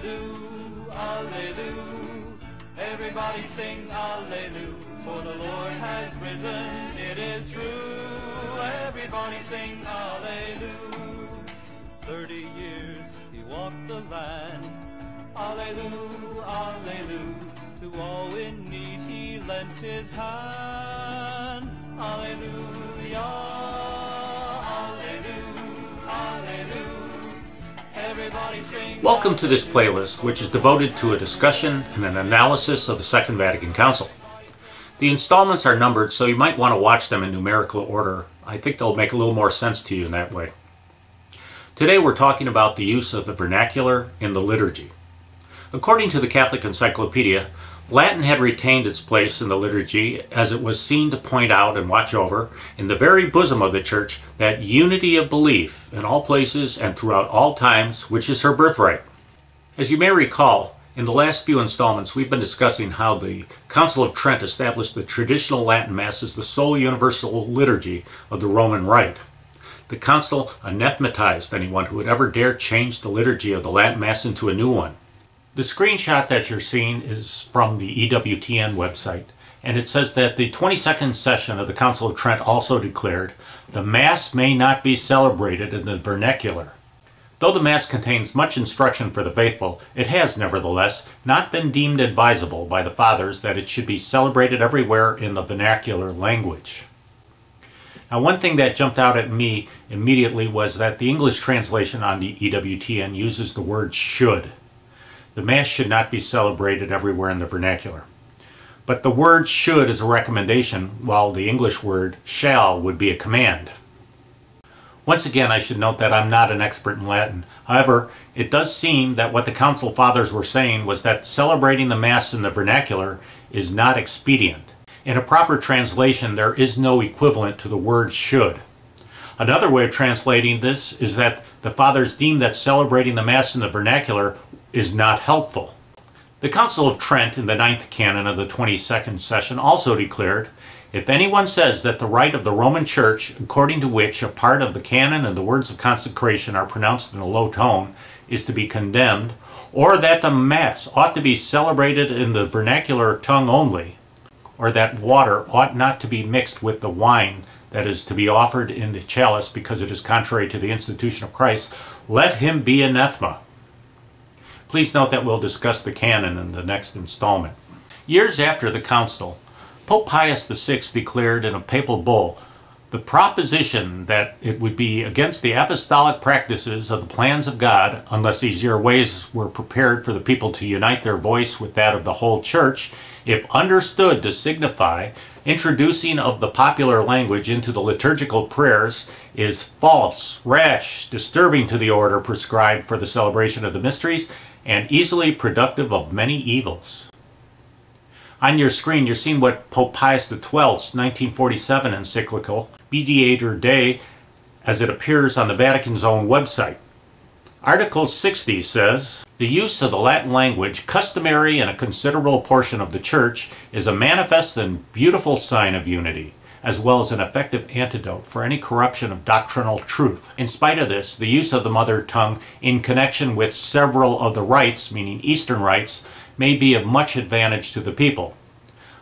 Alleluia, Alleluia. Everybody sing Alleluia, for the Lord has risen, it is true. Everybody sing Alleluia. 30 years he walked the land. Alleluia, Alleluia. To all in need he lent his hand. Alleluia, Alleluia, Alleluia. Everybody sing. Welcome to this playlist, which is devoted to a discussion and an analysis of the Second Vatican Council. The installments are numbered, so you might want to watch them in numerical order. I think they'll make a little more sense to you in that way. Today we're talking about the use of the vernacular in the liturgy. According to the Catholic Encyclopedia, Latin had retained its place in the liturgy as it was seen to point out and watch over, in the very bosom of the Church, that unity of belief in all places and throughout all times, which is her birthright. As you may recall, in the last few installments we've been discussing how the Council of Trent established the traditional Latin Mass as the sole universal liturgy of the Roman Rite. The Council anathematized anyone who would ever dare change the liturgy of the Latin Mass into a new one. The screenshot that you're seeing is from the EWTN website, and it says that the 22nd session of the Council of Trent also declared, "The Mass may not be celebrated in the vernacular." Though the Mass contains much instruction for the faithful, it has, nevertheless, not been deemed advisable by the Fathers that it should be celebrated everywhere in the vernacular language. Now, one thing that jumped out at me immediately was that the English translation on the EWTN uses the word should. The Mass should not be celebrated everywhere in the vernacular. But the word should is a recommendation, while the English word shall would be a command. Once again, I should note that I'm not an expert in Latin. However, it does seem that what the Council Fathers were saying was that celebrating the Mass in the vernacular is not expedient. In a proper translation, there is no equivalent to the word should. Another way of translating this is that the Fathers deemed that celebrating the Mass in the vernacular is not helpful. The Council of Trent in the 9th canon of the 22nd session also declared, "If anyone says that the rite of the Roman Church, according to which a part of the canon and the words of consecration are pronounced in a low tone, is to be condemned, or that the Mass ought to be celebrated in the vernacular tongue only, or that water ought not to be mixed with the wine that is to be offered in the chalice because it is contrary to the institution of Christ, let him be anathema." Please note that we'll discuss the canon in the next installment. Years after the Council, Pope Pius VI declared in a papal bull the proposition that it would be against the apostolic practices of the plans of God, unless these ways were prepared for the people to unite their voice with that of the whole Church, if understood to signify introducing of the popular language into the liturgical prayers, is false, rash, disturbing to the order prescribed for the celebration of the mysteries, and easily productive of many evils. On your screen, you're seeing what Pope Pius XII's 1947 encyclical, Mediator Dei, as it appears on the Vatican's own website. Article 60 says, "The use of the Latin language, customary in a considerable portion of the Church, is a manifest and beautiful sign of unity, as well as an effective antidote for any corruption of doctrinal truth. In spite of this, the use of the mother tongue in connection with several of the rites, meaning Eastern rites, may be of much advantage to the people.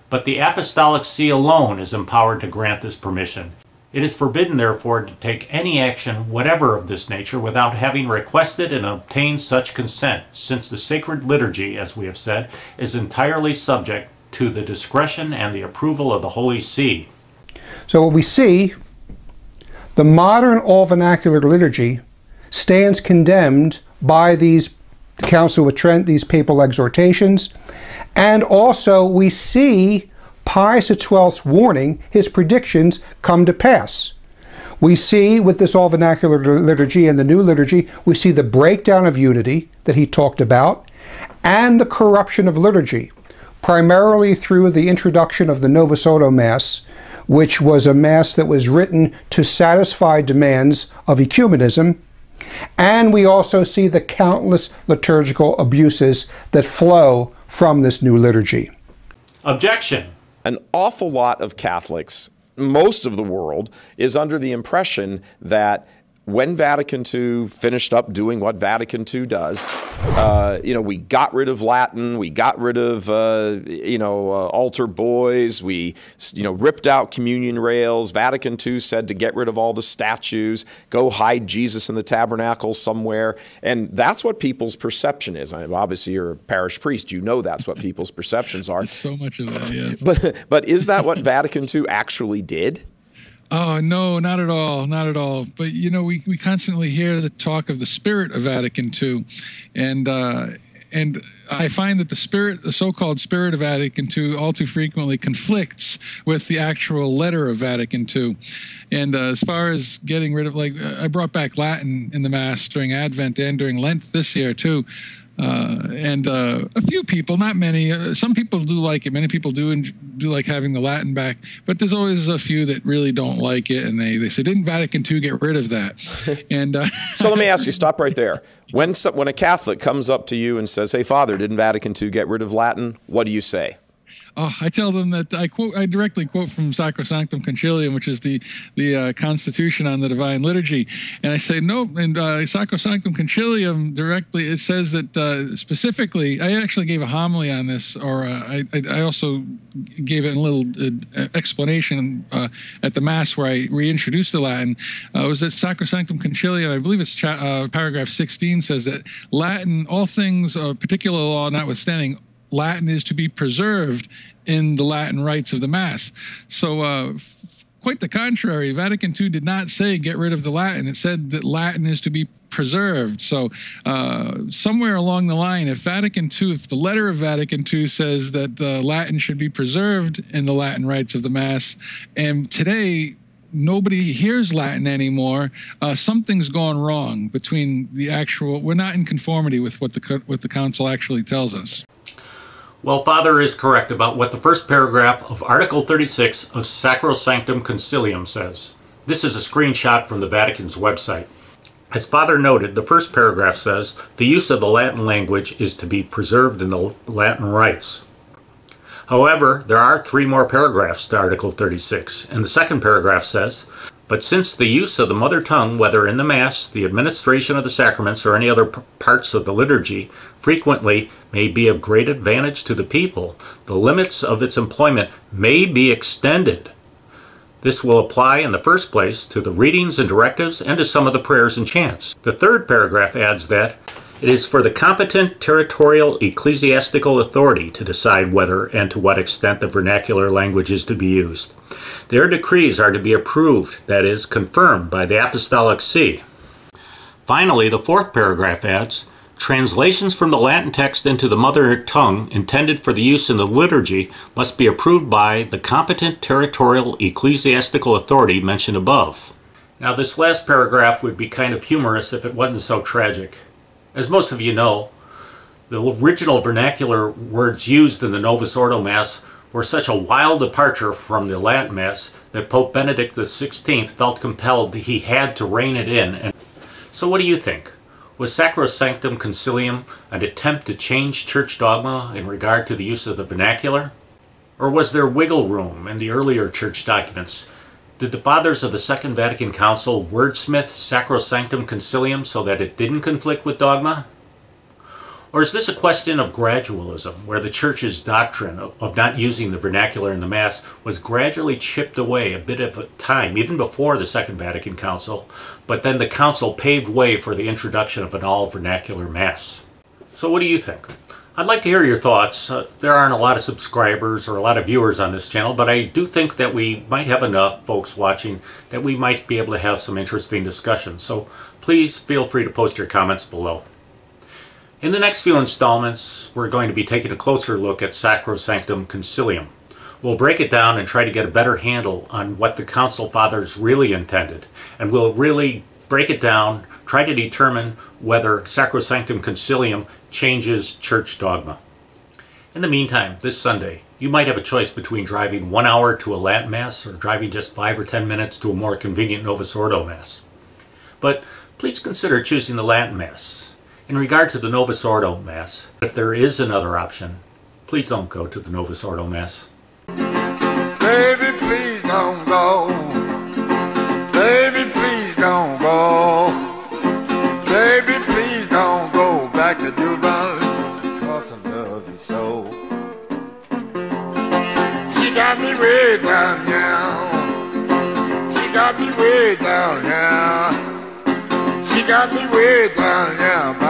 But the Apostolic See alone is empowered to grant this permission. It is forbidden, therefore, to take any action whatever of this nature without having requested and obtained such consent, since the sacred liturgy, as we have said, is entirely subject to the discretion and the approval of the Holy See." So what we see, the modern all-vernacular liturgy stands condemned by the Council of Trent, these papal exhortations, and also we see Pius XII's warning, his predictions come to pass. We see with this all-vernacular liturgy and the new liturgy, we see the breakdown of unity that he talked about, and the corruption of liturgy, primarily through the introduction of the Novus Ordo Mass, which was a Mass that was written to satisfy demands of ecumenism. And we also see the countless liturgical abuses that flow from this new liturgy. Objection. An awful lot of Catholics, most of the world, is under the impression that when Vatican II finished up doing what Vatican II does, we got rid of Latin, we got rid of, altar boys, we, ripped out communion rails. Vatican II said to get rid of all the statues, go hide Jesus in the tabernacle somewhere. And that's what people's perception is. Obviously, you're a parish priest. You know that's what people's perceptions are. So much of that, yes. But is that what Vatican II actually did? Oh, no, not at all. Not at all. But, we constantly hear the talk of the spirit of Vatican II. And I find that the so-called spirit of Vatican II all too frequently conflicts with the actual letter of Vatican II. And as far as getting rid of, I brought back Latin in the Mass during Advent and during Lent this year, too. And a few people, not many, some people do like it. Many people do like having the Latin back, but there's always a few that really don't like it. And they say, didn't Vatican II get rid of that? And so let me ask you, stop right there. When a Catholic comes up to you and says, hey, Father, didn't Vatican II get rid of Latin? What do you say? Oh, I tell them that I directly quote from Sacrosanctum Concilium, which is the Constitution on the Divine Liturgy, and I say no. In Sacrosanctum Concilium directly, it says that specifically. I actually gave a homily on this, or I also gave it a little explanation at the Mass where I reintroduced the Latin. It was that Sacrosanctum Concilium, I believe it's paragraph 16, says that Latin, all things, particular law notwithstanding, Latin is to be preserved in the Latin rites of the Mass. So quite the contrary, Vatican II did not say get rid of the Latin. It said that Latin is to be preserved. So somewhere along the line, if the letter of Vatican II says that Latin should be preserved in the Latin rites of the Mass, and today nobody hears Latin anymore, something's gone wrong between the actual, we're not in conformity with what the Council actually tells us. Well, Father is correct about what the first paragraph of Article 36 of Sacrosanctum Concilium says. This is a screenshot from the Vatican's website. As Father noted, the first paragraph says, the use of the Latin language is to be preserved in the Latin rites. However, there are 3 more paragraphs to Article 36, and the second paragraph says, but since the use of the mother tongue, whether in the Mass, the administration of the sacraments, or any other parts of the liturgy, frequently may be of great advantage to the people, the limits of its employment may be extended. This will apply in the first place to the readings and directives and to some of the prayers and chants. The third paragraph adds that it is for the competent territorial ecclesiastical authority to decide whether and to what extent the vernacular language is to be used. Their decrees are to be approved, that is, confirmed by the Apostolic See. Finally, the fourth paragraph adds, translations from the Latin text into the mother tongue intended for the use in the liturgy must be approved by the competent territorial ecclesiastical authority mentioned above. Now, this last paragraph would be kind of humorous if it wasn't so tragic. As most of you know, the original vernacular words used in the Novus Ordo Mass were such a wild departure from the Latin Mass that Pope Benedict XVI felt compelled that he had to rein it in. So what do you think? Was Sacrosanctum Concilium an attempt to change church dogma in regard to the use of the vernacular? Or was there wiggle room in the earlier church documents? Did the fathers of the Second Vatican Council wordsmith Sacrosanctum Concilium so that it didn't conflict with dogma? Or is this a question of gradualism, where the Church's doctrine of not using the vernacular in the Mass was gradually chipped away a bit at a time, even before the Second Vatican Council, but then the Council paved way for the introduction of an all-vernacular Mass? So what do you think? I'd like to hear your thoughts. There aren't a lot of subscribers or a lot of viewers on this channel, but I do think that we might have enough folks watching that we might be able to have some interesting discussions. So please feel free to post your comments below. In the next few installments, we're going to be taking a closer look at Sacrosanctum Concilium. We'll break it down and try to get a better handle on what the Council Fathers really intended. And we'll really break it down, try to determine whether Sacrosanctum Concilium changes church dogma. In the meantime, this Sunday, you might have a choice between driving 1 hour to a Latin Mass or driving just 5 or 10 minutes to a more convenient Novus Ordo Mass. But please consider choosing the Latin Mass. In regard to the Novus Ordo Mass, if there is another option, please don't go to the Novus Ordo Mass. Baby, please don't go. Baby, please don't go. soul. She got me way down now. She got me way down now. She got me way down now.